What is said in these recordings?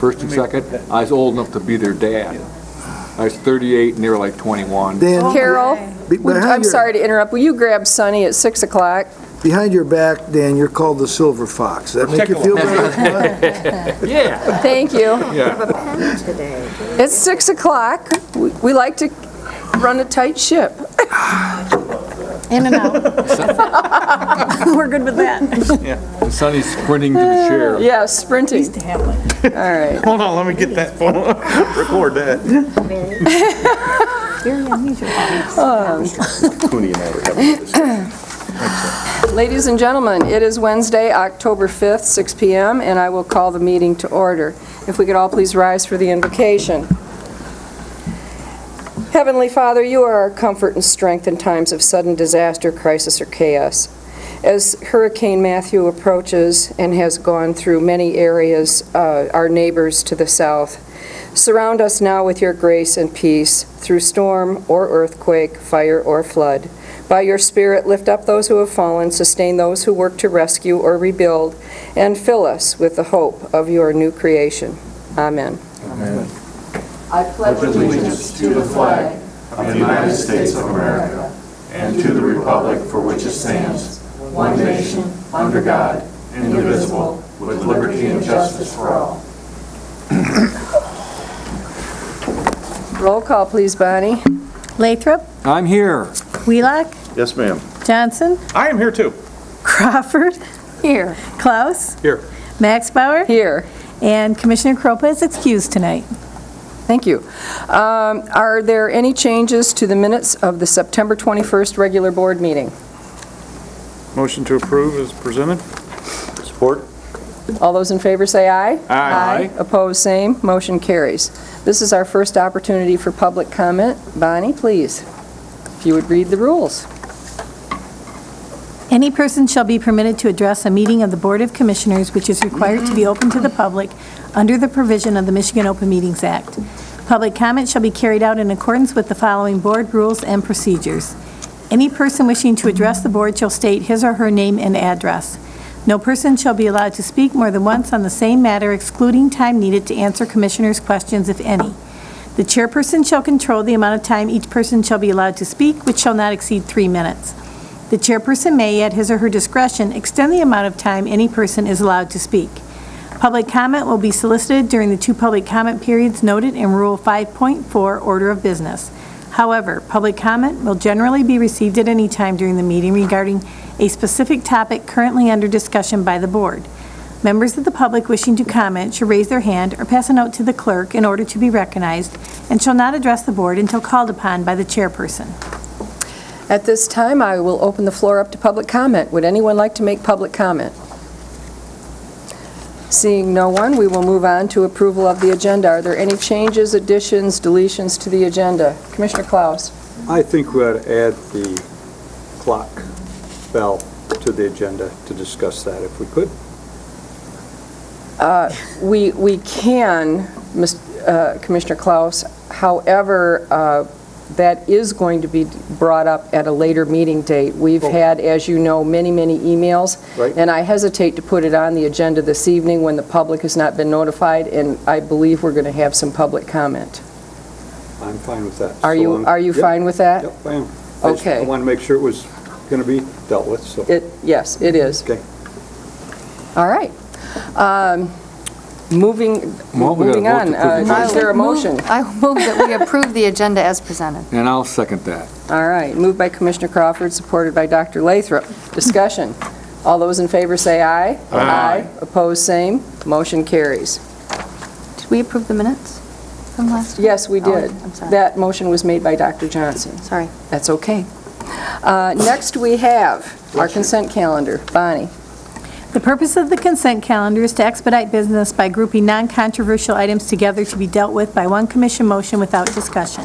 First and second, I was old enough to be their dad. I was 38 and they were like 21. Dan, Carol, behind I'm your- sorry to interrupt. Will you grab Sonny at 6 o'clock? behind your back, Dan, you're called the Silver Fox. Does that make you feel better? Yeah. Thank you. Yeah. It's 6 o'clock. We like to run a tight ship. In and out. We're good with that. And Sonny's sprinting to the chair. Yeah, sprinting. All right. Hold on, let me get that phone. Record that. Very unusual. Cooney and I were having this. Ladies and gentlemen, it is Wednesday, October 5th, 6 p.m., and I will call the meeting to order. If we could all please rise for the invocation. Heavenly Father, you are our comfort and strength in times of sudden disaster, crisis, or chaos. As Hurricane Matthew approaches and has gone through many areas, our neighbors to the south, surround us now with your grace and peace through storm or earthquake, fire or flood. By your Spirit, lift up those who have fallen, sustain those who work to rescue or rebuild, and fill us with the hope of your new creation. Amen. Amen. I pledge allegiance to the flag of the United States of America and to the republic for which it stands, one nation, under God, indivisible, with liberty and justice for all. Roll call, please, Bonnie. Lathrop, I'm here. Wheelock, Yes, ma'am. Johnson, I am here too. Crawford. Here. Klaus, Here. Max Bauer, Here. and Commissioner Kropa is excused tonight. Thank you. Are there any changes to the minutes of the September 21st regular board meeting? Motion to approve is presented. Support. All those in favor say aye. Aye. Opposed, same. Motion carries. This is our first opportunity for public comment. Bonnie, please, if you would read the rules. Any person shall be permitted to address a meeting of the Board of Commissioners which is required to be open to the public under the provision of the Michigan Open Meetings Act. Public comment shall be carried out in accordance with the following board rules and procedures. Any person wishing to address the board shall state his or her name and address. No person shall be allowed to speak more than once on the same matter, excluding time needed to answer commissioners' questions, if any. The chairperson shall control the amount of time each person shall be allowed to speak, which shall not exceed 3 minutes. The chairperson may, at his or her discretion, extend the amount of time any person is allowed to speak. Public comment will be solicited during the 2 public comment periods noted in Rule 5.4, Order of Business. However, public comment will generally be received at any time during the meeting regarding a specific topic currently under discussion by the board. Members of the public wishing to comment should raise their hand or pass a note to the clerk in order to be recognized and shall not address the board until called upon by the chairperson. At this time, I will open the floor up to public comment. Would anyone like to make public comment? Seeing no one, we will move on to approval of the agenda. Are there any changes, additions, deletions to the agenda? Commissioner Klaus. I think we ought to add the clock bell to the agenda to discuss that if we could. We can, Commissioner Klaus. However, that is going to be brought up at a later meeting date. We've had, as you know, many, many emails. Right. And I hesitate to put it on the agenda this evening when the public has not been notified, and I believe we're going to have some public comment. I'm fine with that. Are you Yep. fine with that? Yep, I am. Okay. I want to make sure it was going to be dealt with, so. Yes, it is. Okay. All right. Moving Well, we gotta on. vote to approve the Is there a motion? I move that we approve the agenda as presented. And I'll second that. All right, moved by Commissioner Crawford, supported by Dr. Lathrop. Discussion. All those in favor say aye. Aye. Opposed, same. Motion carries. Did we approve the minutes from last time? Yes, we did. I'm sorry. That motion was made by Dr. Johnson. Sorry. That's okay. Next, we have our consent calendar. Bonnie. The purpose of the consent calendar is to expedite business by grouping non-controversial items together to be dealt with by one commission motion without discussion.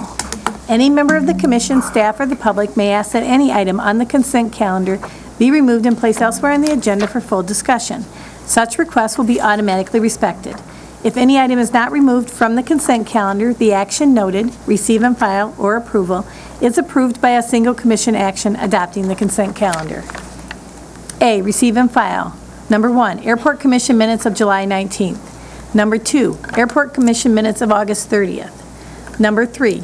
Any member of the commission, staff, or the public may ask that any item on the consent calendar be removed and placed elsewhere on the agenda for full discussion. Such requests will be automatically respected. If any item is not removed from the consent calendar, the action noted, receive and file, or approval, is approved by a single commission action adopting the consent calendar. A, receive and file. Number 1, Airport Commission minutes of July 19th. Number 2, Airport Commission minutes of August 30th. Number 3,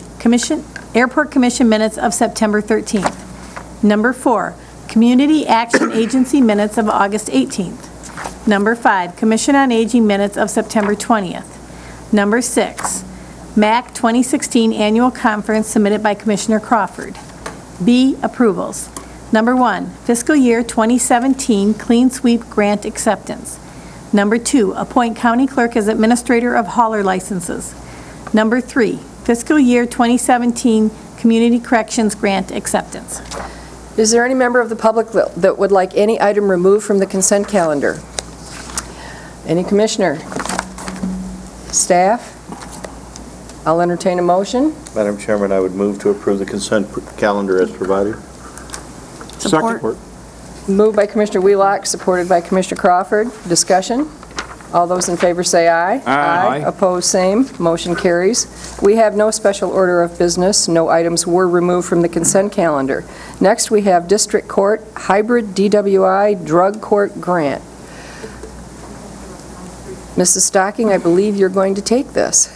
Airport Commission minutes of September 13th. Number 4, Community Action Agency minutes of August 18th. Number 5, Commission on Aging minutes of September 20th. Number 6, MAC 2016 Annual Conference submitted by Commissioner Crawford. B, approvals. Number 1, fiscal year 2017 Clean Sweep Grant Acceptance. Number 2, appoint county clerk as administrator of hauler licenses. Number 3, fiscal year 2017 Community Corrections Grant Acceptance. Is there any member of the public that would like any item removed from the consent calendar? Any commissioner? Staff? I'll entertain a motion. Madam Chairman, I would move to approve the consent calendar as provided. Support. Moved by Commissioner Wheelock, supported by Commissioner Crawford. Discussion? All those in favor say aye. Aye. Opposed, same. Motion carries. We have no special order of business. No items were removed from the consent calendar. Next, we have District Court Hybrid DWI Drug Court Grant. Mrs. Stocking, I believe you're going to take this.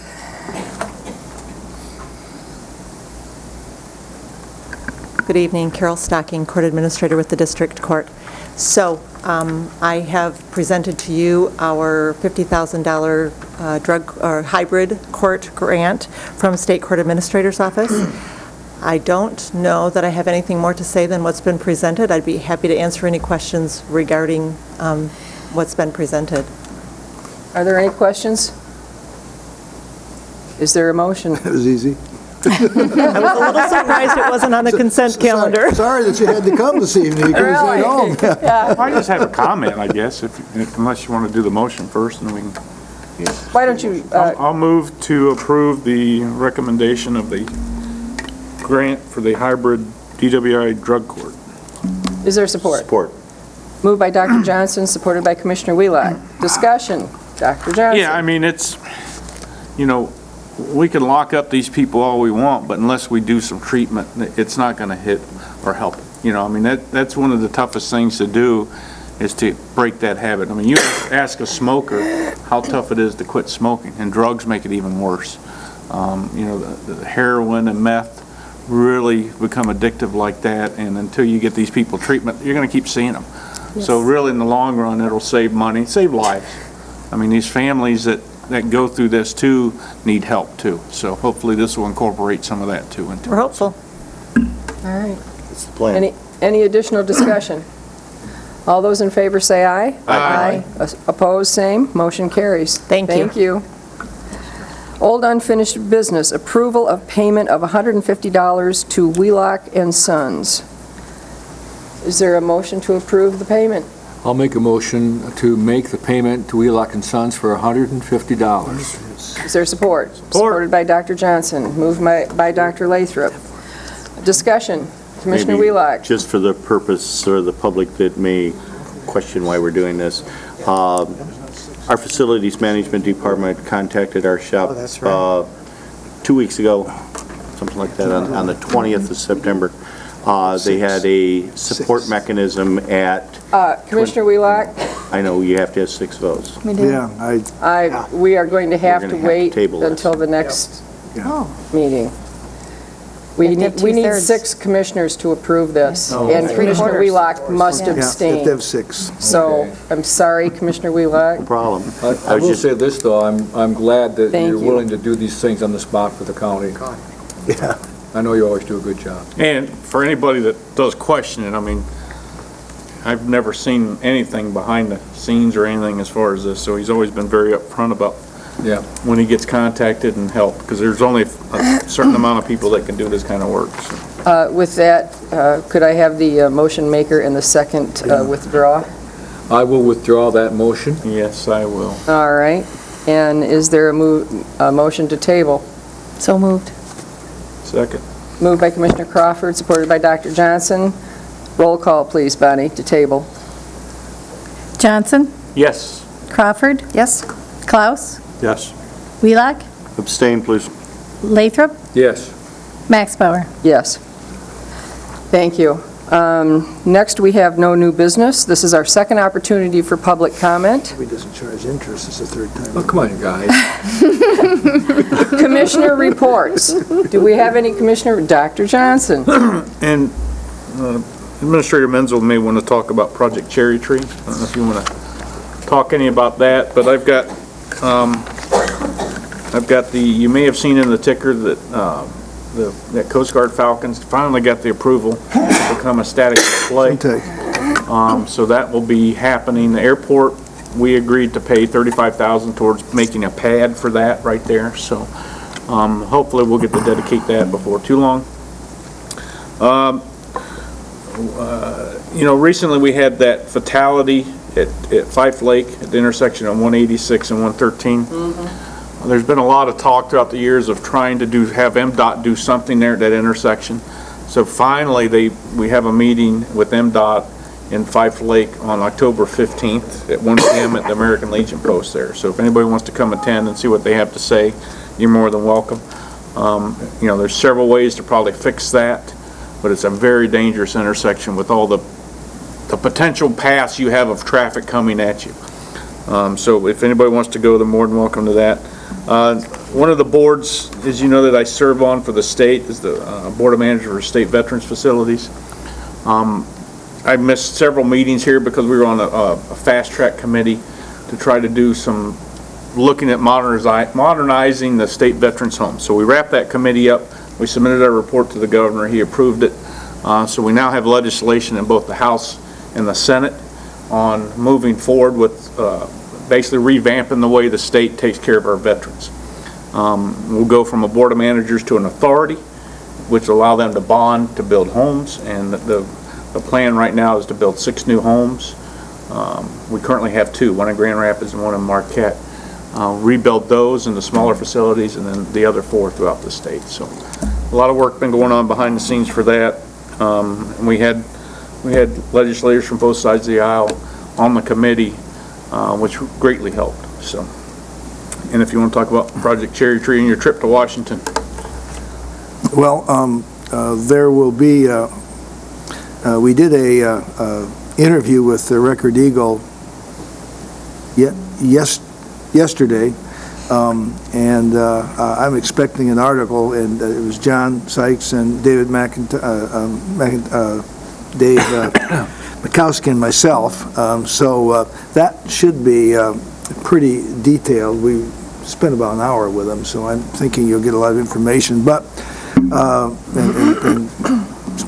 Good evening, Carol Stocking, Court Administrator with the District Court. So, I have presented to you our $50,000 drug or hybrid court grant from State Court Administrator's Office. I don't know that I have anything more to say than what's been presented. I'd be happy to answer any questions regarding what's been presented. Are there any questions? Is there a motion? That was easy. I was a little surprised it wasn't on the consent calendar. Sorry that you had to come this evening. You could have stayed home. I just have a comment, I guess, unless you want to do the motion first, and we can. Why don't you, I'll move to approve the recommendation of the grant for the hybrid DWI drug court. is there support? Support. Moved by Dr. Johnson, supported by Commissioner Wheelock. Discussion, Dr. Johnson. Yeah, I mean, it's, we can lock up these people all we want, but unless we do some treatment, it's not going to hit or help. I mean, that's one of the toughest things to do, is to break that habit. I mean, you ask a smoker how tough it is to quit smoking, and drugs make it even worse. The heroin and meth really become addictive like that, and until you get these people treatment, you're going to keep seeing them. Yes. So really, in the long run, it'll save money, save lives. I mean, these families that go through this too need help too. So hopefully this will incorporate some of that too into We're hopeful. All right. It's the plan. Any additional discussion? All those in favor say aye. Aye. Opposed, same. Motion carries. Thank you. Thank you. Old unfinished business, approval of payment of $150 to Wheelock and Sons. Is there a motion to approve the payment? I'll make a motion to make the payment to Wheelock and Sons for $150. Is there support? Supported by Dr. Johnson, moved by Dr. Lathrop. Discussion, Commissioner Maybe Wheelock. just for the purpose, or the public that may question why we're doing this, our Facilities Management Department contacted our shop 2 weeks ago, something like that, on the 20th of September. They had a support mechanism at, Commissioner Wheelock, I know you have to have 6 votes. We do. Yeah, we are going to have We're to gonna have to wait table this. until the next Oh, meeting. You have to have We need two-thirds. 6 commissioners to approve this, and Three-quarters. Commissioner Wheelock must yeah, you have to abstain. have 6. So, I'm sorry, Commissioner Wheelock. No problem. I was will just- say this, though, I'm glad that Thank you're you. willing to do these things on the spot for the county. Yeah. I know you always do a good job. And for anybody that does question it, I mean, I've never seen anything behind the scenes or anything as far as this, so he's always been very upfront about Yeah. when he gets contacted and help, because there's only a certain amount of people that can do this kind of work. So. With that, could I have the motion maker and the second withdraw? I will withdraw that motion. Yes, I will. All right. And is there a motion to table? so moved. Second. Moved by Commissioner Crawford, supported by Dr. Johnson. Roll call, please, Bonnie, to table. Johnson? Yes. Crawford? Yes. Klaus? Yes. Wheelock? Abstain, please. Lathrop? Yes. Max Bauer? Yes. Thank you. Next, we have no new business. This is our second opportunity for public comment. He doesn't charge interest, it's the third time. Oh, come on, you guys. Commissioner reports. Do we have any commissioner? Dr. Johnson? And Administrator Menzel may want to talk about Project Cherry Tree. I don't know if you want to talk any about that, but I've got you may have seen in the ticker that that Coast Guard Falcons finally got the approval to become a static display. So that will be happening. The airport, we agreed to pay $35,000 towards making a pad for that right there. So hopefully we'll get to dedicate that before too long. Recently we had that fatality at Fife Lake at the intersection of 186 and 113. There's been a lot of talk throughout the years of trying to have MDOT do something there at that intersection. So finally, we have a meeting with MDOT in Fife Lake on October 15th at 1 p.m. at the American Legion Post there. So if anybody wants to come attend and see what they have to say, you're more than welcome. There's several ways to probably fix that, but it's a very dangerous intersection with all the potential paths you have of traffic coming at you. So if anybody wants to go, they're more than welcome to that. One of the boards, as you know, that I serve on for the state is the Board of Managers for State Veterans Facilities. I missed several meetings here because we were on a fast-track committee to try to do some looking at modernizing the state veterans homes. So we wrapped that committee up. We submitted our report to the governor. He approved it. So we now have legislation in both the House and the Senate on moving forward with basically revamping the way the state takes care of our veterans. We'll go from a board of managers to an authority, which will allow them to bond to build homes, and the plan right now is to build 6 new homes. We currently have 2, one in Grand Rapids and one in Marquette. Rebuild those in the smaller facilities, and then the other 4 throughout the state. So a lot of work been going on behind the scenes for that. And we had legislators from both sides of the aisle on the committee, which greatly helped. So, and if you want to talk about Project Cherry Tree and your trip to Washington. Well, there will be, we did a interview with the Record Eagle yesterday, and I'm expecting an article, and it was John Sykes and David Dave Mikowski and myself, so that should be pretty detailed. We spent about an hour with them, so I'm thinking you'll get a lot of information, but and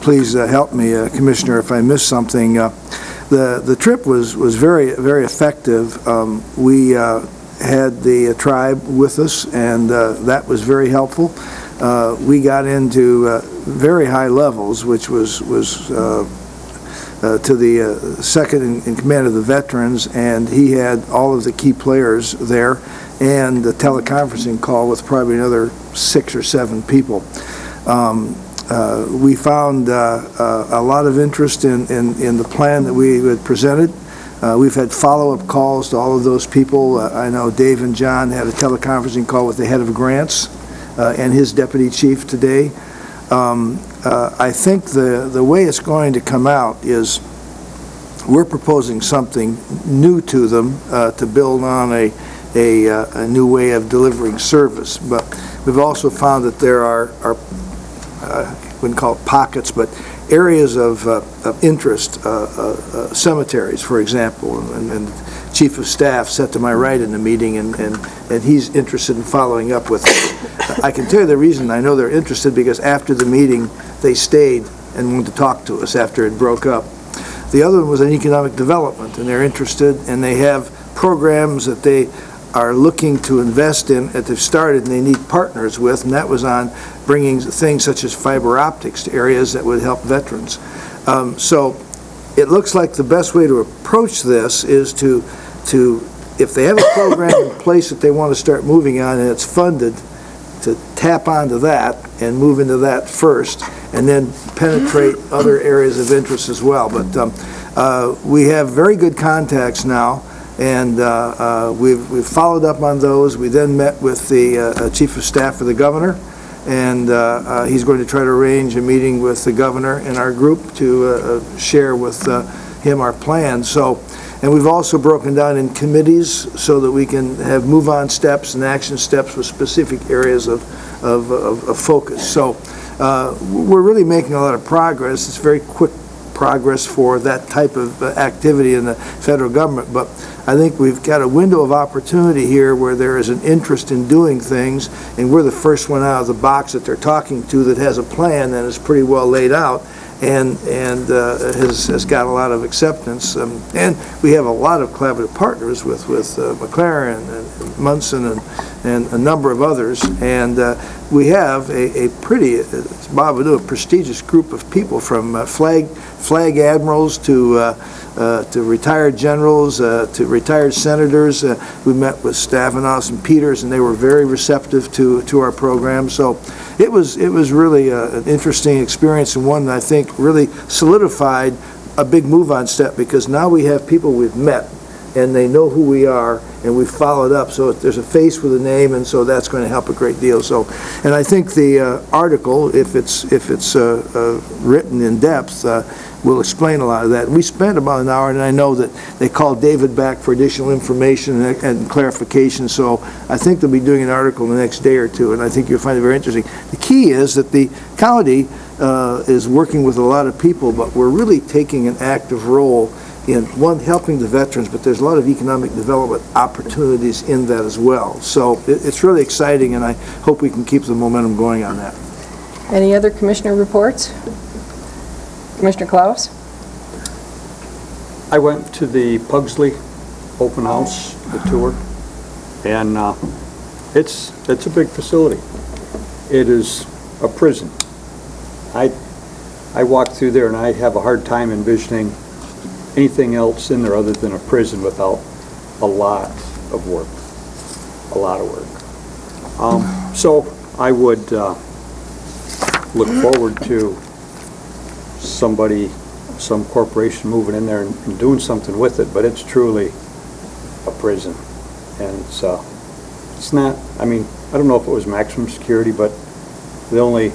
please help me, Commissioner, if I missed something. The trip was very, very effective. We had the tribe with us, and that was very helpful. We got into very high levels, which was to the second in command of the veterans, and he had all of the key players there, and the teleconferencing call with probably another 6 or 7 people. We found a lot of interest in the plan that we had presented. We've had follow-up calls to all of those people. I know Dave and John had a teleconferencing call with the head of grants and his deputy chief today. I think the way it's going to come out is we're proposing something new to them to build on a new way of delivering service. But we've also found that there are I wouldn't call it pockets, but areas of interest, cemeteries, for example, and Chief of Staff sat to my right in the meeting, and he's interested in following up with it. I can tell you the reason I know they're interested, because after the meeting, they stayed and wanted to talk to us after it broke up. The other one was an economic development, and they're interested, and they have programs that they are looking to invest in that they've started and they need partners with, and that was on bringing things such as fiber optics to areas that would help veterans. So it looks like the best way to approach this is to if they have a program in place that they want to start moving on and it's funded, to tap onto that and move into that first, and then penetrate other areas of interest as well. But we have very good contacts now, and we've followed up on those. We then met with the Chief of Staff for the Governor, and he's going to try to arrange a meeting with the governor and our group to share with him our plans. So, and we've also broken down in committees so that we can have move-on steps and action steps with specific areas of focus. So we're really making a lot of progress. It's very quick progress for that type of activity in the federal government, but I think we've got a window of opportunity here where there is an interest in doing things, and we're the first one out of the box that they're talking to that has a plan that is pretty well laid out and has got a lot of acceptance. And we have a lot of collaborative partners with McLaren and Munson and a number of others, and we have a pretty, Bob would do, a prestigious group of people from flag admirals to retired generals, to retired senators. We met with Stavros and Peters, and they were very receptive to our program. So it was really an interesting experience, and one that I think really solidified a big move-on step, because now we have people we've met, and they know who we are, and we've followed up. So there's a face with a name, and so that's going to help a great deal. So, and I think the article, if it's written in depth, will explain a lot of that. We spent about an hour, and I know that they called David back for additional information and clarification, so I think they'll be doing an article in the next day or two, and I think you'll find it very interesting. The key is that the county is working with a lot of people, but we're really taking an active role in, one, helping the veterans, but there's a lot of economic development opportunities in that as well. So it's really exciting, and I hope we can keep the momentum going on that. Any other commissioner reports? Commissioner Klaus? I went to the Pugsley open house, the tour, and it's a big facility. It is a prison. I walked through there, and I have a hard time envisioning anything else in there other than a prison without a lot of work. A lot of work. So I would look forward to some corporation moving in there and doing something with it, but it's truly a prison. And it's not, I mean, I don't know if it was maximum security, but the only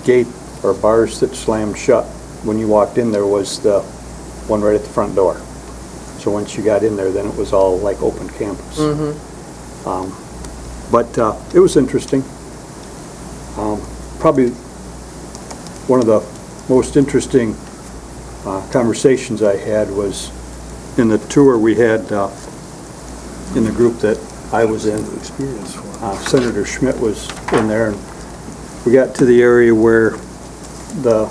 gate or bars that slammed shut when you walked in there was the one right at the front door. So once you got in there, then it was all like open campus. But it was interesting. Probably one of the most interesting conversations I had was in the tour we had in the group that I was in. Senator Schmidt was in there, and we got to the area where the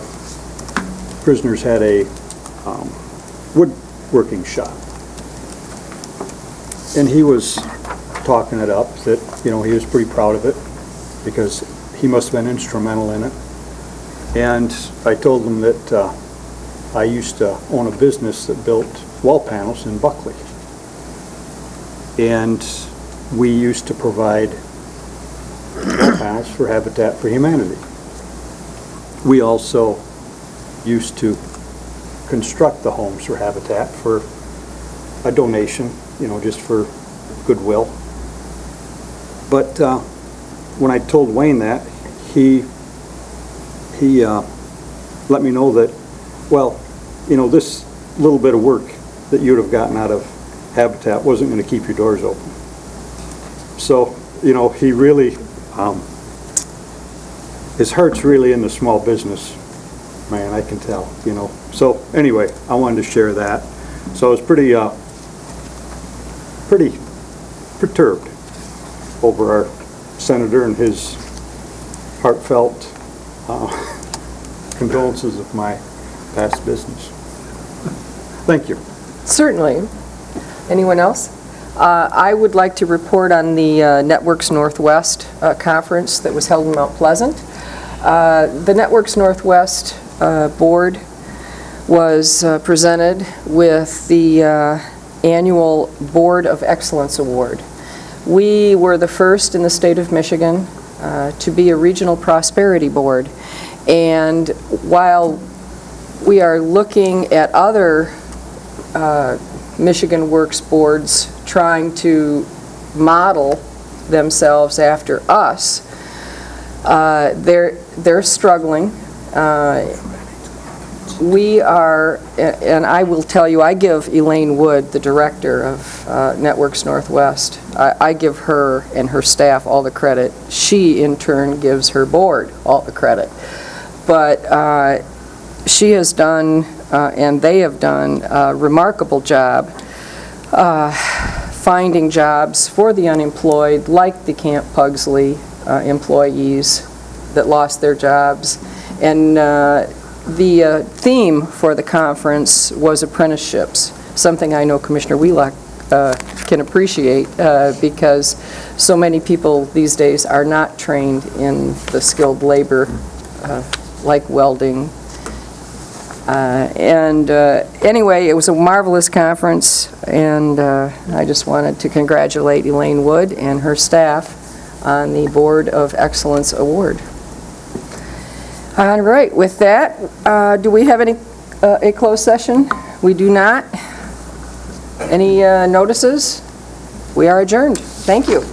prisoners had a woodworking shop. And he was talking it up that, you know, he was pretty proud of it because he must have been instrumental in it. And I told him that I used to own a business that built wall panels in Buckley. And we used to provide wall panels for Habitat for Humanity. We also used to construct the homes for Habitat for a donation, you know, just for goodwill. But when I told Wayne that, he let me know that, well, you know, this little bit of work that you would have gotten out of Habitat wasn't going to keep your doors open. So, you know, he really, his heart's really in the small business, man, I can tell, you know. So anyway, I wanted to share that. So I was pretty perturbed over our senator and his heartfelt condolences of my past business. Thank you. Certainly. Anyone else? I would like to report on the Networks Northwest conference that was held in Mount Pleasant. The Networks Northwest board was presented with the annual Board of Excellence Award. We were the first in the state of Michigan to be a regional prosperity board. And while we are looking at other Michigan Works boards trying to model themselves after us, They're struggling. We are, and I will tell you, I give Elaine Wood, the director of Networks Northwest, I give her and her staff all the credit. She, in turn, gives her board all the credit. But she has done, and they have done, a remarkable job finding jobs for the unemployed, like the Camp Pugsley employees that lost their jobs. And the theme for the conference was apprenticeships, something I know Commissioner Wheelock can appreciate because so many people these days are not trained in the skilled labor like welding. Anyway, it was a marvelous conference, and I just wanted to congratulate Elaine Wood and her staff on the Board of Excellence Award. All right, with that, do we have a closed session? We do not. Any notices? We are adjourned. Thank you.